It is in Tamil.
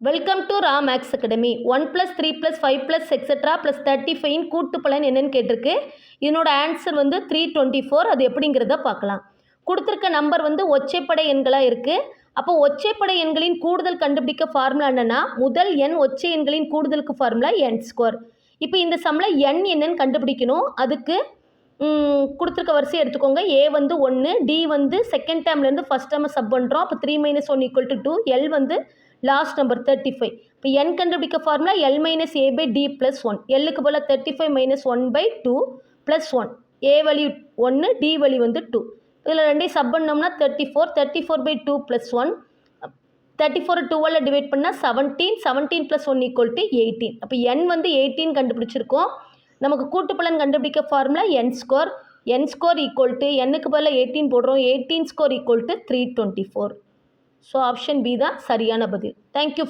Welcome to Ra maths academy. 1+3+5+ etcetera +35 கூட்டுப்பலன் என்னன்னு கேட்டிருக்கு. இதனோட ஆன்சர் வந்து 324. அது எப்படிங்கிறத பார்க்கலாம். கொடுத்துருக்க நம்பர் வந்து ஒற்றைப்படை எண்களாக இருக்குது. அப்போ ஒற்றைப்படை எண்களின் கூடுதல் கண்டுபிடிக்க ஃபார்முலா என்னென்னா, முதல் எண் ஒற்றை எண்களின் கூடுதலுக்கு ஃபார்முலா n². இப்போ இந்த சம்மில் n என்னன்னு கண்டுபிடிக்கணும். அதுக்கு கொடுத்துருக்க வரிசை எடுத்துக்கோங்க. a வந்து 1, d வந்து செகண்ட் டேர்ம்லேருந்து ஃபஸ்ட் டேர்மை சப் பண்ணுறோம். அப்போ 3 - 1 = 2, l வந்து லாஸ்ட் நம்பர் 35. இப்போ n கண்டுபிடிக்க formula l - a/d + 1. எல்லுக்கு pole 35 - 1/2 + 1. a வழி 1, d வழி வந்து 2. இதில் ரெண்டையும் சப் பண்ணோம்னா 34. 34/2 + 1. 34 2ஆல் டிவைட் பண்ணால் 17. 17 + 1 = 18. அப்போ n வந்து 18 கண்டுபிடிச்சிருக்கோம். நமக்கு கூட்டுப்பலன் கண்டுபிடிக்க ஃபார்முலா n². n² n-க்கு பதிலாக 18 போடுறோம். 18² = 324. ஸோ ஆப்ஷன் பி தான் சரியான பதில். தேங்க்யூ.